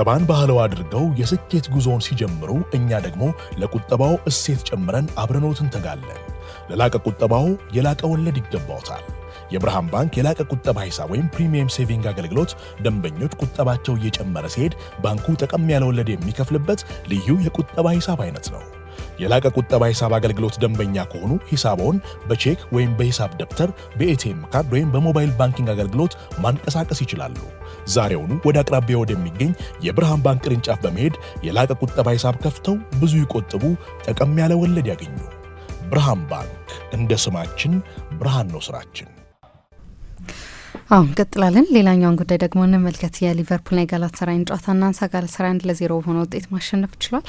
ቁጠባን ባህለው አድርገው የስኬት ጉዞውን ሲጀምሩ እኛ ደግሞ ለቁጠባው እሴት ጨምረን አብረኖት እንተጋለን። ለላቀ ቁጠባው የላቀ ወለድ ይገባውታል። የብርሃን ባንክ የላቀ ቁጠባ ሂሳብ ወይም ፕሪሚየም ሴቪንግ አገልግሎት ደንበኞች ቁጠባቸው እየጨመረ ሲሄድ ባንኩ ጠቀም ያለ ወለድ የሚከፍልበት ልዩ የቁጠባ ሂሳብ አይነት ነው። የላቀ ቁጠባ ሂሳብ አገልግሎት ደንበኛ ከሆኑ ሂሳቦን በቼክ ወይም በሂሳብ ደብተር፣ በኤቲኤም ካርድ ወይም በሞባይል ባንኪንግ አገልግሎት ማንቀሳቀስ ይችላሉ። ዛሬውኑ ወደ አቅራቢያ ወደሚገኝ የብርሃን ባንክ ቅርንጫፍ በመሄድ የላቀ ቁጠባ ሂሳብ ከፍተው ብዙ ይቆጥቡ፣ ጠቀም ያለ ወለድ ያገኙ። ብርሃን ባንክ፣ እንደ ስማችን ብርሃን ነው ስራችን። አሁን እንቀጥላለን። ሌላኛውን ጉዳይ ደግሞ እንመልከት። የሊቨርፑልና የጋላታሳራይን ጨዋታ እናንሳ። ጋላታሳራይ 1-0 በሆነ ውጤት ማሸነፍ ችሏል።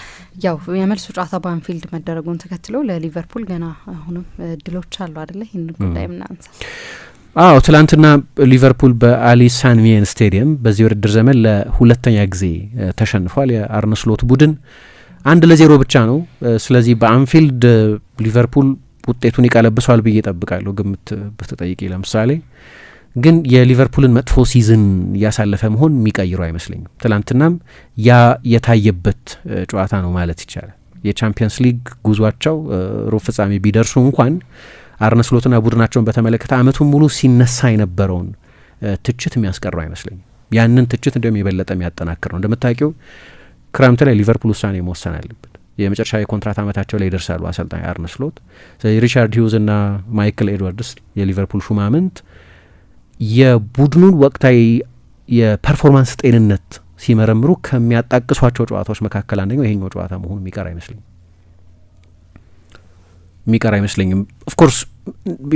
ያው የመልሱ ጨዋታ በአንፊልድ መደረጉን ተከትሎ ለሊቨርፑል ገና አሁንም እድሎች አሉ አይደለ? ይህን ጉዳይ እናንሳ። ትላንትና ሊቨርፑል በአሊ ሳንቪየን ስቴዲየም በዚህ ውድድር ዘመን ለሁለተኛ ጊዜ ተሸንፏል። የአርነ ስሎት ቡድን 1-0 ብቻ ነው። ስለዚህ በአንፊልድ ሊቨርፑል ውጤቱን ይቀለብሷል ብዬ እጠብቃለሁ። ግምት ብትጠይቂ ለምሳሌ ግን የሊቨርፑልን መጥፎ ሲዝን እያሳለፈ መሆን የሚቀይረው አይመስለኝም። ትላንትናም ያ የታየበት ጨዋታ ነው ማለት ይቻላል። የቻምፒየንስ ሊግ ጉዟቸው ሩብ ፍጻሜ ቢደርሱ እንኳን አርነ ስሎትና ቡድናቸውን በተመለከተ አመቱን ሙሉ ሲነሳ የነበረውን ትችት የሚያስቀረው አይመስለኝም። ያንን ትችት እንደውም የበለጠ የሚያጠናክር ነው። እንደምታውቂው ክረምት ላይ ሊቨርፑል ውሳኔ መወሰን አለበት። የመጨረሻ የኮንትራት አመታቸው ላይ ይደርሳሉ አሰልጣኝ አርነ ስሎት። ሪቻርድ ሂውዝ እና ማይክል ኤድዋርድስ የሊቨርፑል ሹማምንት የቡድኑን ወቅታዊ የፐርፎርማንስ ጤንነት ሲመረምሩ ከሚያጣቅሷቸው ጨዋታዎች መካከል አንደኛው ይሄኛው ጨዋታ መሆኑ የሚቀር አይመስለኝም። ኦፍኮርስ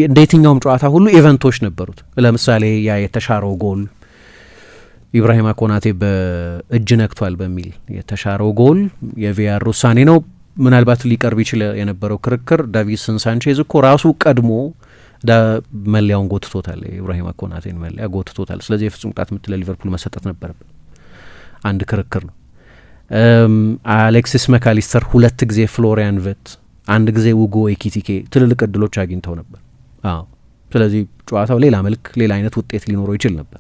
እንደ የትኛውም ጨዋታ ሁሉ ኢቨንቶች ነበሩት። ለምሳሌ ያ የተሻረው ጎል ኢብራሂማ ኮናቴ በእጅ ነክቷል በሚል የተሻረው ጎል የቪአር ውሳኔ ነው። ምናልባት ሊቀርብ ይችል የነበረው ክርክር ዳቪድሰን ሳንቼዝ እኮ ራሱ ቀድሞ መለያውን ጎትቶታል። ኢብራሂማ ኮናቴን መለያ ጎትቶታል። ስለዚህ የፍጹም ቅጣት ምት ለሊቨርፑል መሰጠት ነበረበት። አንድ ክርክር ነው። አሌክሲስ መካሊስተር 2 ጊዜ፣ ፍሎሪያን ቨት 1 ጊዜ፣ ውጎ ኤኪቲኬ ትልልቅ እድሎች አግኝተው ነበር። ስለዚህ ጨዋታው ሌላ መልክ፣ ሌላ አይነት ውጤት ሊኖረው ይችል ነበር።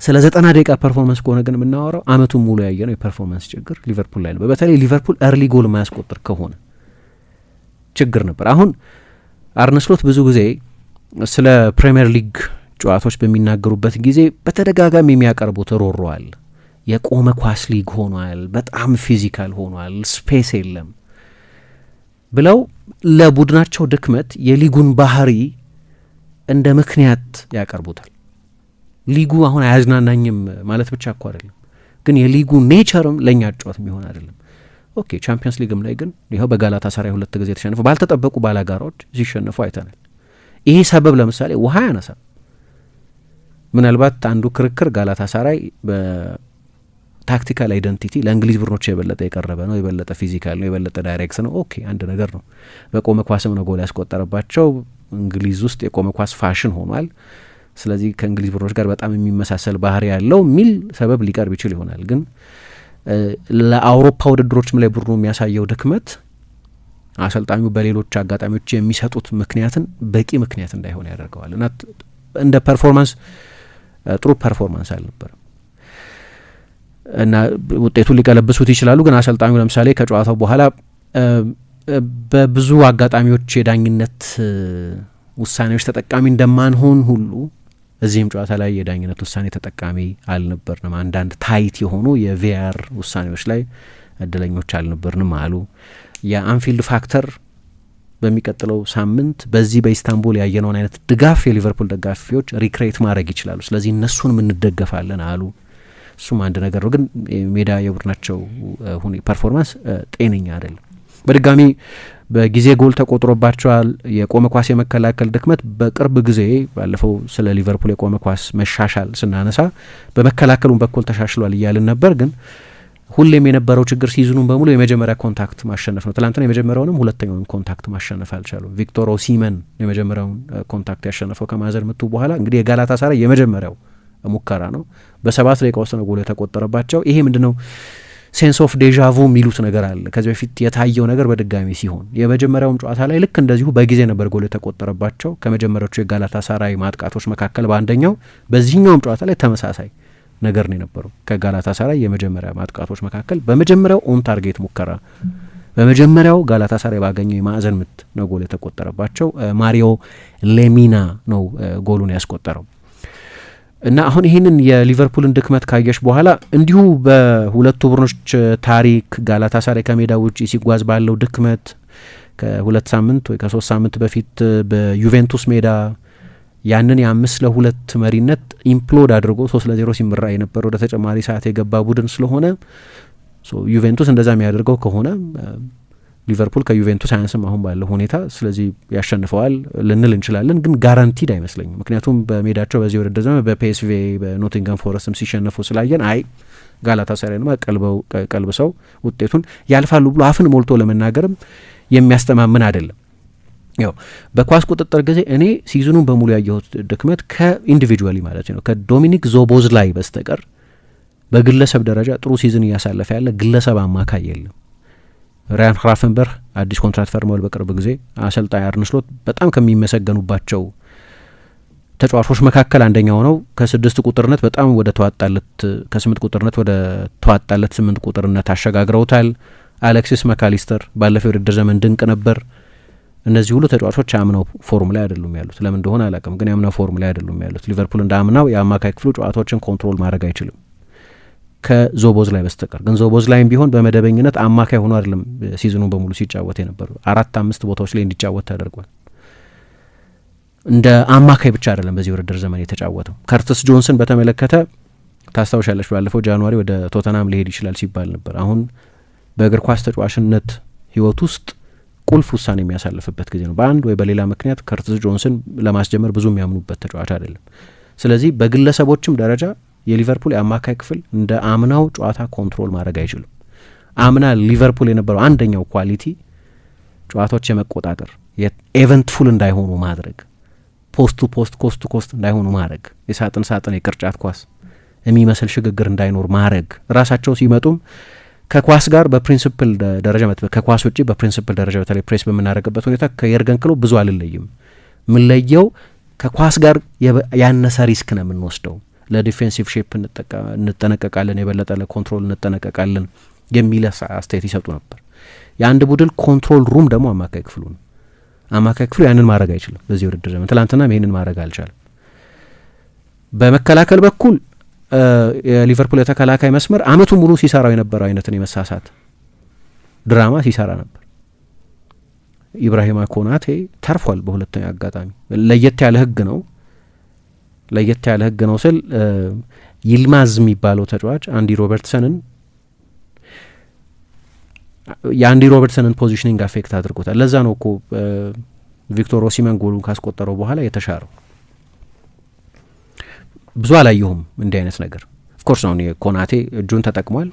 ስለ 90 ደቂቃ ፐርፎርማንስ ከሆነ ግን የምናወራው አመቱን ሙሉ ያየነው የፐርፎርማንስ ችግር ሊቨርፑል ላይ ነው። በተለይ ሊቨርፑል እርሊ ጎል ማያስቆጥር ከሆነ ችግር ነበር። አሁን አርነ ስሎት ብዙ ጊዜ ስለ ፕሪሚየር ሊግ ጨዋታዎች በሚናገሩበት ጊዜ በተደጋጋሚ የሚያቀርቡት ሮሯል። የቆመ ኳስ ሊግ ሆኗል፣ በጣም ፊዚካል ሆኗል፣ ስፔስ የለም ብለው ለቡድናቸው ድክመት የሊጉን ባህሪ እንደ ምክንያት ያቀርቡታል። ሊጉ አሁን አያዝናናኝም ማለት ብቻ እኮ አይደለም፣ ግን የሊጉ ኔቸርም ለእኛ ጨዋታ የሚሆን አይደለም። ኦኬ ቻምፒየንስ ሊግም ላይ ግን ይኸው በጋላታሳራይ 2 ጊዜ ተሸንፈው ባልተጠበቁ ባላጋራዎች ሲሸነፉ አይተናል። ይሄ ሰበብ ለምሳሌ ውሃ ያነሳል። ምናልባት አንዱ ክርክር ጋላታሳራይ በታክቲካል አይደንቲቲ ለእንግሊዝ ቡድኖች የበለጠ የቀረበ ነው፣ የበለጠ ፊዚካል ነው፣ የበለጠ ዳይሬክት ነው። ኦኬ አንድ ነገር ነው። በቆመ ኳስም ነው ጎል ያስቆጠረባቸው። እንግሊዝ ውስጥ የቆመ ኳስ ፋሽን ሆኗል። ስለዚህ ከእንግሊዝ ቡድኖች ጋር በጣም የሚመሳሰል ባህሪ ያለው የሚል ሰበብ ሊቀርብ ይችል ይሆናል። ግን ለአውሮፓ ውድድሮችም ላይ ቡድኑ የሚያሳየው ድክመት አሰልጣኙ በሌሎች አጋጣሚዎች የሚሰጡት ምክንያትን በቂ ምክንያት እንዳይሆን ያደርገዋል እና እንደ ፐርፎርማንስ ጥሩ ፐርፎርማንስ አልነበረም እና ውጤቱን ሊቀለብሱት ይችላሉ። ግን አሰልጣኙ ለምሳሌ ከጨዋታው በኋላ በብዙ አጋጣሚዎች የዳኝነት ውሳኔዎች ተጠቃሚ እንደማንሆን ሁሉ እዚህም ጨዋታ ላይ የዳኝነት ውሳኔ ተጠቃሚ አልነበርንም፣ አንዳንድ ታይት የሆኑ የቪአር ውሳኔዎች ላይ እድለኞች አልነበርንም አሉ። የአንፊልድ ፋክተር በሚቀጥለው ሳምንት በዚህ በኢስታንቡል ያየነውን አይነት ድጋፍ የሊቨርፑል ደጋፊዎች ሪክሬት ማድረግ ይችላሉ። ስለዚህ እነሱንም እንደገፋለን አሉ። እሱም አንድ ነገር ነው። ግን ሜዳ የቡድናቸው ፐርፎርማንስ ጤነኛ አይደለም። በድጋሚ በጊዜ ጎል ተቆጥሮባቸዋል። የቆመ ኳስ የመከላከል ድክመት በቅርብ ጊዜ ባለፈው ስለ ሊቨርፑል የቆመ ኳስ መሻሻል ስናነሳ በመከላከሉም በኩል ተሻሽሏል እያልን ነበር። ግን ሁሌም የነበረው ችግር ሲዝኑን በሙሉ የመጀመሪያ ኮንታክት ማሸነፍ ነው። ትላንትና የመጀመሪያውንም ሁለተኛውን ኮንታክት ማሸነፍ አልቻሉም። ቪክቶር ኦሲመን የመጀመሪያውን ኮንታክት ያሸነፈው ከማዕዘን ምቱ በኋላ እንግዲህ የጋላታሳራይ የመጀመሪያው ሙከራ ነው። በ7 ደቂቃ ውስጥ ነው ጎል የተቆጠረባቸው። ይሄ ምንድነው ሴንስ ኦፍ ዴዣvu የሚሉት ነገር አለ። ከዚህ በፊት የታየው ነገር በድጋሚ ሲሆን የመጀመሪያውም ጨዋታ ላይ ልክ እንደዚሁ በጊዜ ነበር ጎል የተቆጠረባቸው ከመጀመሪያዎቹ የጋላታሳራይ ማጥቃቶች መካከል በአንደኛው። በዚህኛውም ጨዋታ ላይ ተመሳሳይ ነገር ነው የነበረው። ከጋላታሳራይ የመጀመሪያ ማጥቃቶች መካከል በመጀመሪያው ኦን ታርጌት ሙከራ በመጀመሪያው ጋላታሳራይ ባገኘው የማዕዘን ምት ነው ጎል የተቆጠረባቸው። ማሪዮ ሌሚና ነው ጎሉን ያስቆጠረው። እና አሁን ይህንን የሊቨርፑልን ድክመት ካየሽ በኋላ እንዲሁ በሁለቱ ቡድኖች ታሪክ ጋላታሳራይ ከሜዳ ውጪ ሲጓዝ ባለው ድክመት ከ2 ሳምንት ወይ ከ3 ሳምንት በፊት በዩቬንቱስ ሜዳ ያንን የ5-2 መሪነት ኢምፕሎድ አድርጎ 3-0 ሲመራ የነበረ ወደ ተጨማሪ ሰዓት የገባ ቡድን ስለሆነ ዩቬንቱስ እንደዛ የሚያደርገው ከሆነ ሊቨርፑል ከዩቬንቱስ አያንስም አሁን ባለው ሁኔታ። ስለዚህ ያሸንፈዋል ልንል እንችላለን፣ ግን ጋራንቲድ አይመስለኝም። ምክንያቱም በሜዳቸው በዚህ ውድድር ዘመን በፒኤስቪ በኖቲንጋም ፎረስትም ሲሸነፉ ስላየን አይ ጋላታሳራይንማ ቀልብሰው ውጤቱን ያልፋሉ ብሎ አፍን ሞልቶ ለመናገርም የሚያስተማምን አይደለም። ያው በኳስ ቁጥጥር ጊዜ እኔ ሲዝኑን በሙሉ ያየሁት ድክመት ከኢንዲቪጁዋሊ ማለት ነው ከዶሚኒክ ዞቦዝላይ በስተቀር በግለሰብ ደረጃ ጥሩ ሲዝን እያሳለፈ ያለ ግለሰብ አማካይ የለም። ራያን ክራፈንበርግ አዲስ ኮንትራክት ፈርመዋል በቅርብ ጊዜ። አሰልጣኝ አርነ ስሎት በጣም ከሚመሰገኑባቸው ተጫዋቾች መካከል አንደኛው ነው። ከ6 ቁጥርነት በጣም ወደ ተዋጣለት ከ8 ቁጥርነት ወደ ተዋጣለት 8 ቁጥርነት አሸጋግረውታል። አሌክሲስ መካሊስተር ባለፈው የውድድር ዘመን ድንቅ ነበር። እነዚህ ሁሉ ተጫዋቾች አምናው ፎርም ላይ አይደሉም ያሉት። ለምን እንደሆነ አላውቅም፣ ግን አምናው ፎርም ላይ አይደሉም ያሉት። ሊቨርፑል እንደ አምናው የአማካይ ክፍሉ ጨዋታዎችን ኮንትሮል ማድረግ አይችልም ከዞቦዝ ላይ በስተቀር። ግን ዞቦዝ ላይም ቢሆን በመደበኝነት አማካይ ሆኖ አይደለም ሲዝኑን በሙሉ ሲጫወት የነበረው። 4-5 ቦታዎች ላይ እንዲጫወት ተደርጓል። እንደ አማካይ ብቻ አይደለም በዚህ ውድድር ዘመን የተጫወተው። ከርትስ ጆንስን በተመለከተ ታስታውሻለች፣ ባለፈው ጃንዋሪ ወደ ቶተናም ሊሄድ ይችላል ሲባል ነበር። አሁን በእግር ኳስ ተጫዋችነት ህይወት ውስጥ ቁልፍ ውሳኔ የሚያሳልፍበት ጊዜ ነው። በአንድ ወይ በሌላ ምክንያት ከርትስ ጆንስን ለማስጀመር ብዙ የሚያምኑበት ተጫዋች አይደለም። ስለዚህ በግለሰቦችም ደረጃ የሊቨርፑል የአማካይ ክፍል እንደ አምናው ጨዋታ ኮንትሮል ማድረግ አይችልም። አምና ሊቨርፑል የነበረው አንደኛው ኳሊቲ ጨዋታዎች የመቆጣጠር ኤቨንትፉል እንዳይሆኑ ማድረግ፣ ፖስት ቱ ፖስት ኮስት ቱ ኮስት እንዳይሆኑ ማድረግ፣ የሳጥን ሳጥን የቅርጫት ኳስ የሚመስል ሽግግር እንዳይኖር ማድረግ፣ ራሳቸው ሲመጡም ከኳስ ጋር በፕሪንሲፕል ደረጃ ከኳስ ውጪ በፕሪንሲፕል ደረጃ በተለይ ፕሬስ በምናደርግበት ሁኔታ ከየርገን ክሎፕ ብዙ አልለይም። የምንለየው ከኳስ ጋር ያነሰ ሪስክ ነው የምንወስደው። ለዲፌንሲቭ ሼፕ እንጠነቀቃለን፣ የበለጠ ለኮንትሮል እንጠነቀቃለን የሚል አስተያየት ይሰጡ ነበር። የአንድ ቡድን ኮንትሮል ሩም ደግሞ አማካይ ክፍሉ ነው። አማካይ ክፍሉ ያንን ማድረግ አይችልም በዚህ ውድድር ዘመን። ትላንትናም ይህንን ማድረግ አልቻለም። በመከላከል በኩል የሊቨርፑል የተከላካይ መስመር አመቱ ሙሉ ሲሰራው የነበረው አይነትን የመሳሳት ድራማ ሲሰራ ነበር። ኢብራሂማ ኮናቴ ተርፏል በሁለተኛ አጋጣሚ። ለየት ያለ ህግ ነው ስል ይልማዝ የሚባለው ተጫዋች የአንዲ ሮበርትሰንን ፖዚሽኒንግ አፌክት አድርጎታል። ለዛ ነው እኮ ቪክቶር ኦሲመን ጎሉን ካስቆጠረው በኋላ የተሻረው። ብዙ አላየሁም እንዲህ አይነት ነገር። ኦፍኮርስ ነው ኮናቴ እጁን ተጠቅሟል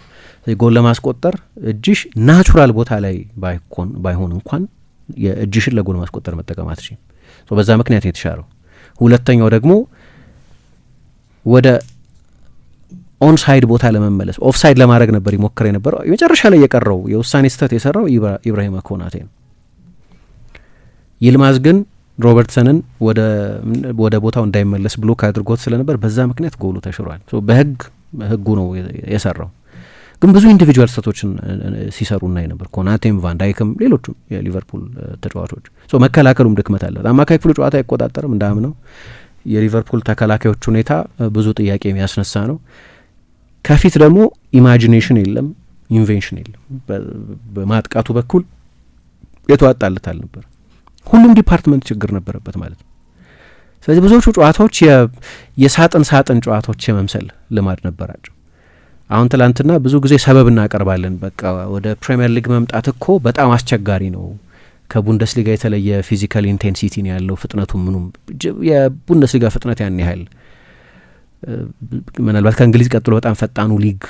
ጎል ለማስቆጠር። እጅሽ ናቹራል ቦታ ላይ ባይሆን እንኳን የእጅሽን ለጎል ማስቆጠር መጠቀም አትችይም። በዛ ምክንያት የተሻረው። ሁለተኛው ደግሞ ወደ ኦንሳይድ ቦታ ለመመለስ ኦፍሳይድ ለማድረግ ነበር ይሞክር የነበረው። የመጨረሻ ላይ የቀረው የውሳኔ ስህተት የሰራው ኢብራሂማ ኮናቴ ነው። ይልማዝ ግን ሮበርትሰንን ወደ ቦታው እንዳይመለስ ብሎክ አድርጎት ስለነበር በዛ ምክንያት ጎሉ ተሽሯል። ህጉ ነው የሰራው። ግን ብዙ ኢንዲቪጁዋል ስህተቶችን ሲሰሩ እናይ ነበር። ኮናቴም፣ ቫንዳይክም፣ ሌሎቹም የሊቨርፑል ተጫዋቾች። መከላከሉም ድክመት አለ። አማካይ ክፍሉ ጨዋታ አይቆጣጠርም እንዳምነው። የሊቨርፑል ተከላካዮች ሁኔታ ብዙ ጥያቄ የሚያስነሳ ነው። ከፊት ደግሞ ኢማጂኔሽን የለም፣ ኢንቬንሽን የለም። በማጥቃቱ በኩል የተዋጣለት አልነበር። ሁሉም ዲፓርትመንት ችግር ነበረበት ማለት ነው። ስለዚህ ብዙዎቹ ጨዋታዎች የሳጥን ጨዋታዎች የመምሰል ልማድ ነበራቸው። አሁን ትላንትና ብዙ ጊዜ ሰበብ እናቀርባለን። በቃ ወደ ፕሪሚየር ሊግ መምጣት እኮ በጣም አስቸጋሪ ነው፣ ከቡንደስሊጋ የተለየ ፊዚካል ኢንቴንሲቲ ነው ያለው፣ ፍጥነቱ ምኑም የቡንደስሊጋ ፍጥነት ያን ያህል ምናልባት ከእንግሊዝ ቀጥሎ በጣም ፈጣኑ ሊግ፣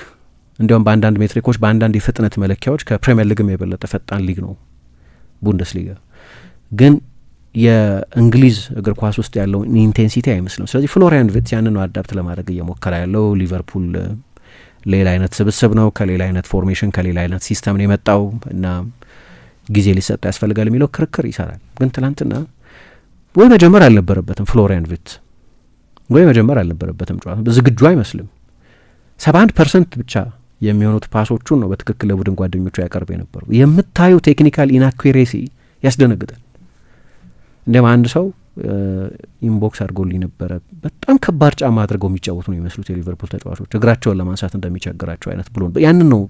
እንዲያውም በአንዳንድ ሜትሪኮች በአንዳንድ የፍጥነት መለኪያዎች ከፕሪሚየር ሊግም የበለጠ ፈጣን ሊግ ነው ቡንደስሊጋ። ግን የእንግሊዝ እግር ኳስ ውስጥ ያለው ኢንቴንሲቲ አይመስልም። ስለዚህ ፍሎሪያን ቪርትዝ ያንን ነው አዳፕት ለማድረግ እየሞከረ ያለው። ሊቨርፑል ሌላ አይነት ስብስብ ነው፣ ከሌላ አይነት ፎርሜሽን ከሌላ አይነት ሲስተም ነው የመጣው እና ጊዜ ሊሰጠ ያስፈልጋል የሚለው ክርክር ይሰራል። ግን ትላንትና ወይ መጀመር አልነበረበትም ፍሎሪያን ቪርትዝ ወይ መጀመር አልነበረበትም ጨዋታ። ዝግጁ አይመስልም። 71% ብቻ የሚሆኑት ፓሶቹን ነው በትክክል ለቡድን ጓደኞቹ ያቀርብ የነበረው። የምታዩ ቴክኒካል ኢናኩሬሲ ያስደነግጣል። እንደም አንድ ሰው ኢንቦክስ አድርጎልኝ ነበረ። በጣም ከባድ ጫማ አድርገው የሚጫወቱ ነው የሚመስሉት የሊቨርፑል ተጫዋቾች እግራቸውን ለማንሳት እንደሚቸግራቸው አይነት ብሎ ያንን ነው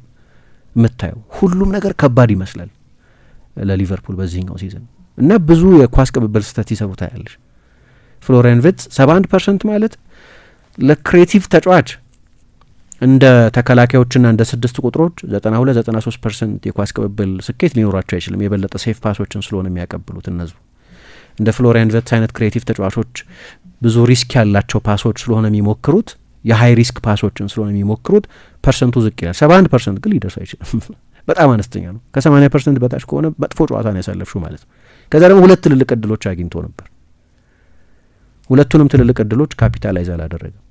የምታየው። ሁሉም ነገር ከባድ ይመስላል ለሊቨርፑል በዚህኛው ሲዝን እና ብዙ የኳስ ቅብብል ስህተት ይሰሩ ታያለሽ። ፍሎሪያን ቪርትዝ 71% ማለት ለክሬቲቭ ተጫዋች እንደ ተከላካዮችና እንደ 6 ቁጥሮች 92-93% የኳስ ቅብብል ስኬት ሊኖራቸው አይችልም። የበለጠ ሴፍ ፓሶችን ስለሆነ የሚያቀብሉት እነሱ እንደ ፍሎሪያን ቪርትዝ አይነት ክሬቲቭ ተጫዋቾች ብዙ ሪስክ ያላቸው ፓሶች ስለሆነ የሚሞክሩት የሀይ ሪስክ ፓሶችን ስለሆነ የሚሞክሩት ፐርሰንቱ ዝቅ ይላል። 71% ግን ሊደርስ አይችልም። በጣም አነስተኛ ነው። ከ80% በታች ከሆነ መጥፎ ጨዋታ ነው ያሳለፍሽው ማለት ነው። ከዛ ደግሞ 2 ትልልቅ እድሎች አግኝቶ ነበር። ሁለቱንም ትልልቅ እድሎች ካፒታላይዝ አላደረገም።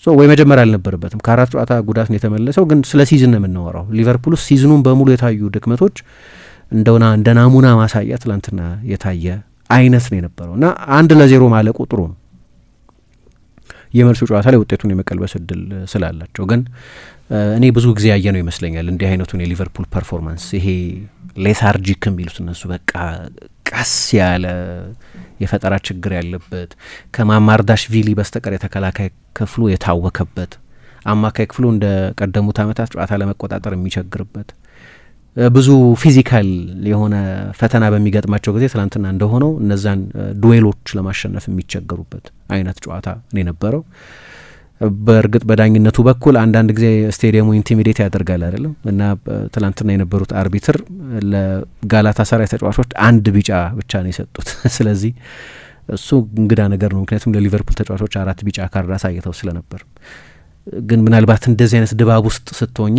ወይ መጀመሪያ አልነበረበትም። ከ4 ጨዋታ ጉዳት ነው የተመለሰው። ግን ስለ ሲዝን ነው የምናወራው። ሊቨርፑል ውስጥ ሲዝኑን በሙሉ የታዩ ድክመቶች እንደ ናሙና ማሳያ ትላንትና የታየ አይነት ነው የነበረው እና 1-0 ማለቁ ጥሩ ነው። የመልሱ ጨዋታ ላይ ውጤቱን የመቀልበስ እድል ስላላቸው ግን እኔ ብዙ ጊዜ ያየ ነው ይመስለኛል እንዲህ አይነቱን የሊቨርፑል ፐርፎርማንስ። ይሄ ሌታርጂክ የሚሉት እነሱ በቃ ቀስ ያለ የፈጠራ ችግር ያለበት ከማማርዳሽቪሊ በስተቀር የተከላካይ ክፍሉ የታወከበት፣ አማካይ ክፍሉ እንደ ቀደሙት ዓመታት ጨዋታ ለመቆጣጠር የሚቸግርበት፣ ብዙ ፊዚካል የሆነ ፈተና በሚገጥማቸው ጊዜ ትላንትና እንደሆነው እነዛን ዱዌሎች ለማሸነፍ የሚቸገሩበት አይነት ጨዋታ ነው የነበረው። በእርግጥ በዳኝነቱ በኩል አንዳንድ ጊዜ ስቴዲየሙ ኢንቲሚዴት ያደርጋል አይደለም እና ትላንትና የነበሩት አርቢትር ለጋላታሳራይ ተጫዋቾች 1 ቢጫ ብቻ ነው የሰጡት። ስለዚህ እሱ እንግዳ ነገር ነው፣ ምክንያቱም ለሊቨርፑል ተጫዋቾች 4 ቢጫ ካርድ አሳይተው ስለነበር። ግን ምናልባት እንደዚህ አይነት ድባብ ውስጥ ስትሆኚ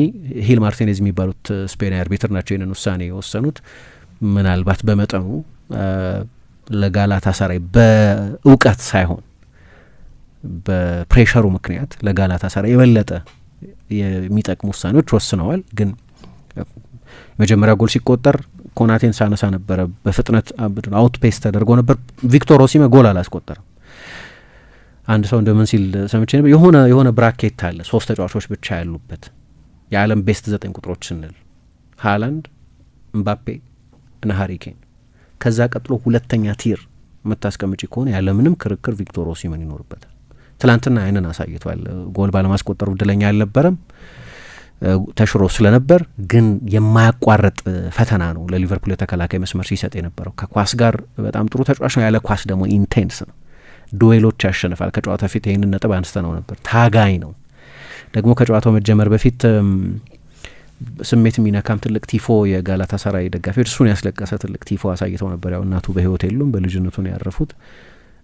ሂል ማርቲኔዝ የሚባሉት ስፔናዊ አርቢትር ናቸው ይህንን ውሳኔ የወሰኑት። ምናልባት በመጠኑ ለጋላታሳራይ በእውቀት ሳይሆን በፕሬሸሩ ምክንያት ለጋላታሳራይ የበለጠ የሚጠቅሙ ውሳኔዎች ወስነዋል። ግን መጀመሪያ ጎል ሲቆጠር ኮናቴን ሳነሳ ነበረ። በፍጥነት አውት ፔስ ተደርጎ ነበር። ቪክቶር ኦሲሜን ጎል አላስቆጠረም። አንድ ሰው እንደምን ሲል ሰምቼ ነበር፣ የሆነ ብራኬት አለ 3 ተጫዋቾች ብቻ ያሉበት የዓለም ቤስት 9 ቁጥሮች ስንል ሃላንድ፣ ምባፔ እና ሃሪኬን። ከዛ ቀጥሎ ሁለተኛ ቲር የምታስቀምጪ ከሆነ ያለምንም ክርክር ቪክቶር ኦሲሜን ይኖርበታል። ትላንትና አይንን አሳይቷል። ጎል ባለማስቆጠሩ እድለኛ አልነበረም ተሽሮ ስለነበር፣ ግን የማያቋርጥ ፈተና ነው ለሊቨርፑል የተከላካይ መስመር ሲሰጥ የነበረው። ከኳስ ጋር በጣም ጥሩ ተጫዋች ነው፣ ያለ ኳስ ደግሞ ኢንቴንስ ነው፣ ዱዌሎች ያሸንፋል። ከጨዋታ ፊት ይህንን ነጥብ አንስተ ነው ነበር። ታጋይ ነው ደግሞ ከጨዋታው መጀመር በፊት ስሜት የሚነካም ትልቅ ቲፎ የጋላታሳራይ ደጋፊዎች እሱን ያስለቀሰ ትልቅ ቲፎ አሳይተው ነበር። ያው እናቱ በህይወት የሉም፣ በልጅነቱ ነው ያረፉት።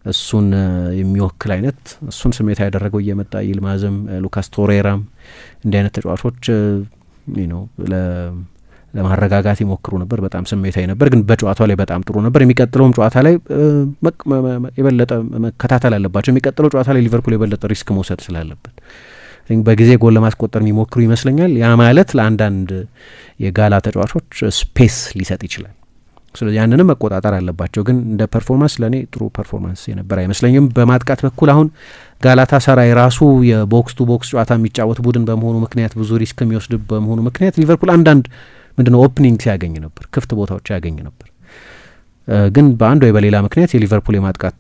እሱን የሚወክል አይነት እሱን ስሜት ያደረገው እየመጣ ይልማዝም ሉካስ ቶሬራም እንዲህ አይነት ተጫዋቾች ነው ለማረጋጋት ይሞክሩ ነበር። በጣም ስሜታዊ ነበር፣ ግን በጨዋታው ላይ በጣም ጥሩ ነበር። የሚቀጥለውም ጨዋታ ላይ የበለጠ መከታተል አለባቸው። የሚቀጥለው ጨዋታ ላይ ሊቨርፑል የበለጠ ሪስክ መውሰድ ስላለበት በጊዜ ጎል ለማስቆጠር የሚሞክሩ ይመስለኛል። ያ ማለት ለአንዳንድ የጋላ ተጫዋቾች ስፔስ ሊሰጥ ይችላል። ስለዚህ ያንንም መቆጣጠር አለባቸው። ግን እንደ ፐርፎርማንስ ለእኔ ጥሩ ፐርፎርማንስ የነበር አይመስለኝም። በማጥቃት በኩል አሁን ጋላታሳራይ ራሱ የቦክስ ቱ ቦክስ ጨዋታ የሚጫወት ቡድን በመሆኑ ምክንያት ብዙ ሪስክ የሚወስድ በመሆኑ ምክንያት ሊቨርፑል አንዳንድ ምንድነው ኦፕኒንግ ሲያገኝ ነበር፣ ክፍት ቦታዎች ያገኝ ነበር። ግን በአንድ ወይ በሌላ ምክንያት የሊቨርፑል የማጥቃት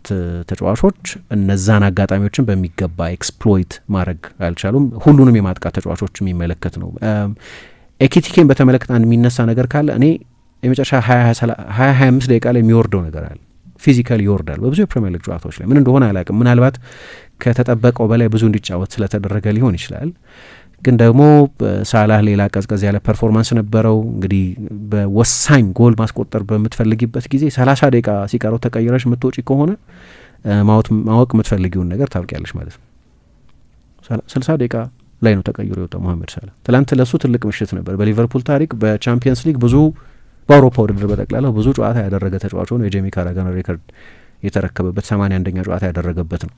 ተጫዋቾች እነዛን አጋጣሚዎችን በሚገባ ኤክስፕሎይት ማድረግ አልቻሉም። ሁሉንም የማጥቃት ተጫዋቾች የሚመለከት ነው። ኤኪቲኬን በተመለከተ አንድ የሚነሳ ነገር ካለ እኔ የመጨረሻ 20-25 ደቂቃ ላይ የሚወርደው ነገር አለ። ፊዚካል ይወርዳል በብዙ የፕሪሚየር ሊግ ጨዋታዎች ላይ። ምን እንደሆነ አላውቅም። ምናልባት ከተጠበቀው በላይ ብዙ እንዲጫወት ስለተደረገ ሊሆን ይችላል። ግን ደግሞ ሳላህ ሌላ ቀዝቀዝ ያለ ፐርፎርማንስ ነበረው። እንግዲህ በወሳኝ ጎል ማስቆጠር በምትፈልጊበት ጊዜ 30 ደቂቃ ሲቀረው ተቀይረሽ የምትወጪ ከሆነ ማወቅ የምትፈልጊውን ነገር ታውቂያለሽ ማለት ነው። 60 ደቂቃ ላይ ነው ተቀይሮ የወጣው መሐመድ ሳላህ። ትላንት ለሱ ትልቅ ምሽት ነበር። በሊቨርፑል ታሪክ በቻምፒየንስ ሊግ ብዙ በአውሮፓ ውድድር በጠቅላላው ብዙ ጨዋታ ያደረገ ተጫዋች ሆኖ የጄሚ ካራጋን ሬከርድ የተረከበበት 81ኛ ጨዋታ ያደረገበት ነው።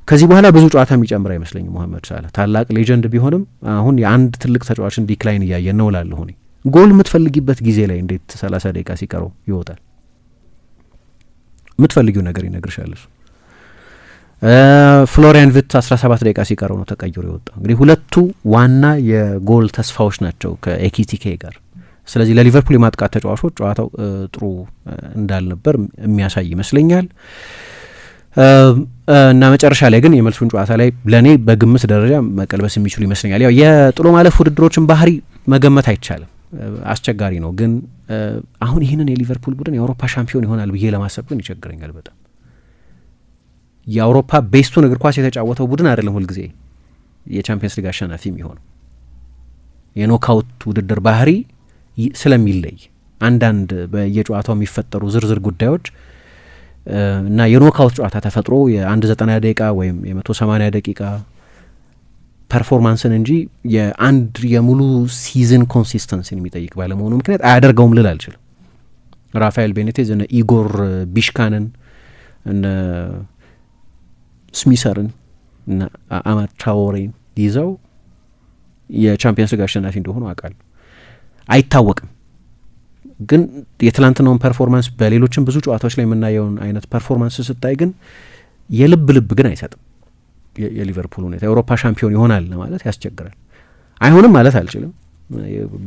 ከዚህ በኋላ ብዙ ጨዋታ የሚጨምር አይመስለኝም መሐመድ ሳላህ። ታላቅ ሌጀንድ ቢሆንም አሁን የአንድ ትልቅ ተጫዋችን ዲክላይን እያየን ነው እላለሁ እኔ። ጎል የምትፈልጊበት ጊዜ ላይ እንዴት 30 ደቂቃ ሲቀረው ይወጣል? የምትፈልጊው ነገር ይነግርሻል እሱ ፍሎሪያን ቪት 17 ደቂቃ ሲቀረው ነው ተቀይሮ የወጣው። እንግዲህ ሁለቱ ዋና የጎል ተስፋዎች ናቸው ከኤኪቲኬ ጋር። ስለዚህ ለሊቨርፑል የማጥቃት ተጫዋቾች ጨዋታው ጥሩ እንዳልነበር የሚያሳይ ይመስለኛል። እና መጨረሻ ላይ ግን የመልሱን ጨዋታ ላይ ለእኔ በግምት ደረጃ መቀልበስ የሚችሉ ይመስለኛል። ያው የጥሎ ማለፍ ውድድሮችን ባህሪ መገመት አይቻልም፣ አስቸጋሪ ነው። ግን አሁን ይህንን የሊቨርፑል ቡድን የአውሮፓ ሻምፒዮን ይሆናል ብዬ ለማሰብ ግን ይቸግረኛል በጣም። የአውሮፓ ቤስቱን እግር ኳስ የተጫወተው ቡድን አይደለም ሁልጊዜ የቻምፒየንስ ሊግ አሸናፊ የሚሆነው። የኖካውት ውድድር ባህሪ ስለሚለይ አንዳንድ በየጨዋታው የሚፈጠሩ ዝርዝር ጉዳዮች እና የኖካውት ጨዋታ ተፈጥሮ የ190 ደቂቃ ወይም የ180 ደቂቃ ፐርፎርማንስን እንጂ የአንድ የሙሉ ሲዝን ኮንሲስተንሲን የሚጠይቅ ባለመሆኑ ምክንያት አያደርገውም ልል አልችልም። ራፋኤል ቤኔቴዝ እነ ኢጎር ቢሽካንን እነ ስሚሰርን እና አማድ ትራዎሬን ይዘው የቻምፒየንስ ሊግ አሸናፊ እንደሆኑ አውቃለሁ። አይታወቅም ግን የትላንትናውን ፐርፎርማንስ በሌሎችም ብዙ ጨዋታዎች ላይ የምናየውን አይነት ፐርፎርማንስ ስታይ ግን የልብ ግን አይሰጥም። የሊቨርፑል ሁኔታ የአውሮፓ ሻምፒዮን ይሆናል ማለት ያስቸግራል። አይሆንም ማለት አልችልም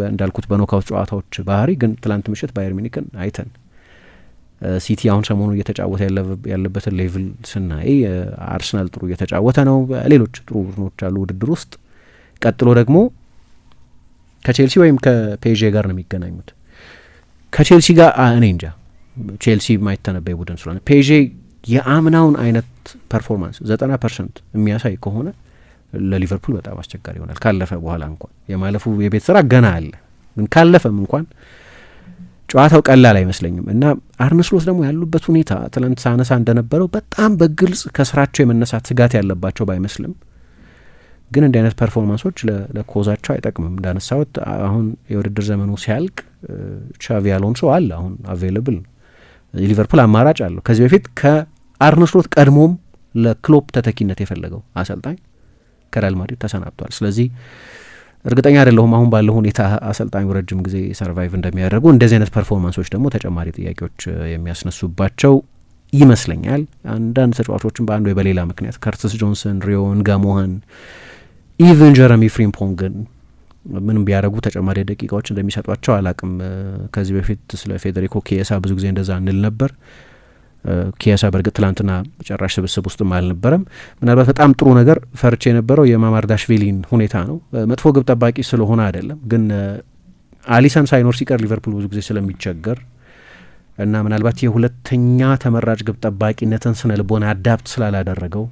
እንዳልኩት በኖካውት ጨዋታዎች ባህሪ። ግን ትላንት ምሽት ባየር ሚኒክን አይተን ሲቲ አሁን ሰሞኑ እየተጫወተ ያለበትን ሌቭል ስናይ አርሰናል ጥሩ እየተጫወተ ነው። ሌሎች ጥሩ ቡድኖች አሉ ውድድር ውስጥ። ቀጥሎ ደግሞ ከቼልሲ ወይም ከፔዤ ጋር ነው የሚገናኙት። ከቼልሲ ጋር እኔ እንጃ፣ ቼልሲ የማይተነበይ ቡድን ስለሆነ ፔዤ የአምናውን አይነት ፐርፎርማንስ 90% የሚያሳይ ከሆነ ለሊቨርፑል በጣም አስቸጋሪ ይሆናል። ካለፈ በኋላ እንኳን የማለፉ የቤት ስራ ገና አለ። ግን ካለፈም እንኳን ጨዋታው ቀላል አይመስለኝም። እና አርነ ስሎት ደግሞ ያሉበት ሁኔታ ትናንት ሳነሳ እንደነበረው በጣም በግልጽ ከስራቸው የመነሳት ስጋት ያለባቸው ባይመስልም ግን እንዲህ አይነት ፐርፎርማንሶች ለኮዛቸው አይጠቅምም። እንዳነሳሁት አሁን የውድድር ዘመኑ ሲያልቅ ቻቪ አሎንሶ አለ አሁን አቬይለብል፣ የሊቨርፑል አማራጭ አለው። ከዚህ በፊት ከአርነ ስሎት ቀድሞም ለክሎፕ ተተኪነት የፈለገው አሰልጣኝ ከሪያል ማድሪድ ተሰናብቷል። ስለዚህ እርግጠኛ አይደለሁም አሁን ባለው ሁኔታ አሰልጣኙ ረጅም ጊዜ ሰርቫይቭ እንደሚያደርጉ። እንደዚህ አይነት ፐርፎርማንሶች ደግሞ ተጨማሪ ጥያቄዎች የሚያስነሱባቸው ይመስለኛል። አንዳንድ ተጫዋቾችን በአንድ ወይ በሌላ ምክንያት ከርትስ ጆንሰን፣ ሪዮን ጋሞሃን፣ ኢቨን ጀረሚ ፍሪምፖንግን ምንም ቢያደርጉ ተጨማሪ ደቂቃዎች እንደሚሰጧቸው አላቅም። ከዚህ በፊት ስለ ፌዴሪኮ ኪየሳ ብዙ ጊዜ እንደዛ እንል ነበር። ኪየሳ በእርግጥ ትላንትና ጨራሽ ስብስብ ውስጥም አልነበረም። ምናልባት በጣም ጥሩ ነገር ፈርቼ የነበረው የማማርዳሽቪሊን ሁኔታ ነው። መጥፎ ግብ ጠባቂ ስለሆነ አይደለም፣ ግን አሊሰን ሳይኖር ሲቀር ሊቨርፑል ብዙ ጊዜ ስለሚቸገር እና ምናልባት የሁለተኛ ተመራጭ ግብ ጠባቂነትን ስነ ልቦና አዳፕት ስላላደረገው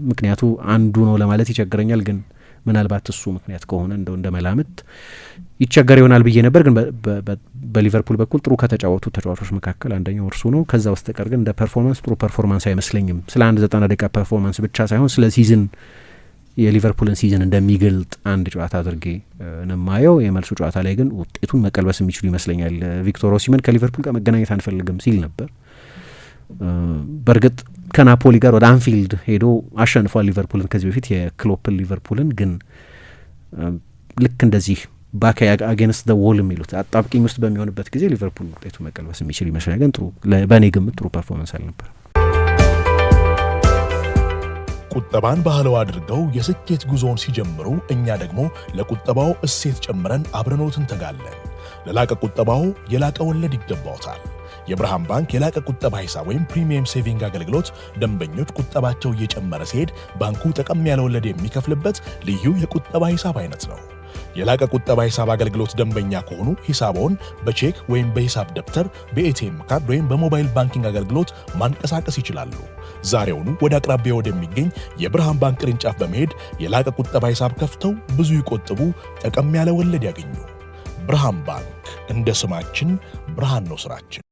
ምክንያቱ አንዱ ነው ለማለት ይቸግረኛል። ግን ምናልባት እሱ ምክንያት ከሆነ እንደ መላምት ይቸገር ይሆናል ብዬ ነበር። ግን በሊቨርፑል በኩል ጥሩ ከተጫወቱ ተጫዋቾች መካከል አንደኛው እርሱ ነው። ከዛ በስተቀር ግን እንደ ፐርፎርማንስ ጥሩ ፐርፎርማንስ አይመስለኝም። ስለ 90 ደቂቃ ፐርፎርማንስ ብቻ ሳይሆን ስለ ሲዝን የሊቨርፑልን ሲዝን እንደሚገልጥ አንድ ጨዋታ አድርጌ ነማየው። የመልሱ ጨዋታ ላይ ግን ውጤቱን መቀልበስ የሚችሉ ይመስለኛል። ቪክቶር ኦሲመን ከሊቨርፑል ጋር መገናኘት አንፈልግም ሲል ነበር። በእርግጥ ከናፖሊ ጋር ወደ አንፊልድ ሄዶ አሸንፏል ሊቨርፑልን ከዚህ በፊት የክሎፕን ሊቨርፑልን። ግን ልክ እንደዚህ ባክ አጌንስት ደ ዎል የሚሉት አጣብቂኝ ውስጥ በሚሆንበት ጊዜ ሊቨርፑል ውጤቱ መቀልበስ የሚችል ይመስለኛል። ግን ጥሩ በእኔ ግምት ጥሩ ፐርፎርማንስ አልነበር። ቁጠባን ባህለው አድርገው የስኬት ጉዞውን ሲጀምሩ እኛ ደግሞ ለቁጠባው እሴት ጨምረን አብረኖት እንተጋለን። ለላቀ ቁጠባው የላቀ ወለድ ይገባዎታል። የብርሃን ባንክ የላቀ ቁጠባ ሂሳብ ወይም ፕሪሚየም ሴቪንግ አገልግሎት ደንበኞች ቁጠባቸው እየጨመረ ሲሄድ ባንኩ ጠቀም ያለ ወለድ የሚከፍልበት ልዩ የቁጠባ ሂሳብ አይነት ነው። የላቀ ቁጠባ ሂሳብ አገልግሎት ደንበኛ ከሆኑ ሂሳቦን በቼክ ወይም በሂሳብ ደብተር፣ በኤቲኤም ካርድ ወይም በሞባይል ባንኪንግ አገልግሎት ማንቀሳቀስ ይችላሉ። ዛሬውኑ ወደ አቅራቢያ ወደሚገኝ የብርሃን ባንክ ቅርንጫፍ በመሄድ የላቀ ቁጠባ ሂሳብ ከፍተው ብዙ ይቆጥቡ፣ ጠቀም ያለ ወለድ ያገኙ። ብርሃን ባንክ፣ እንደ ስማችን ብርሃን ነው ስራችን።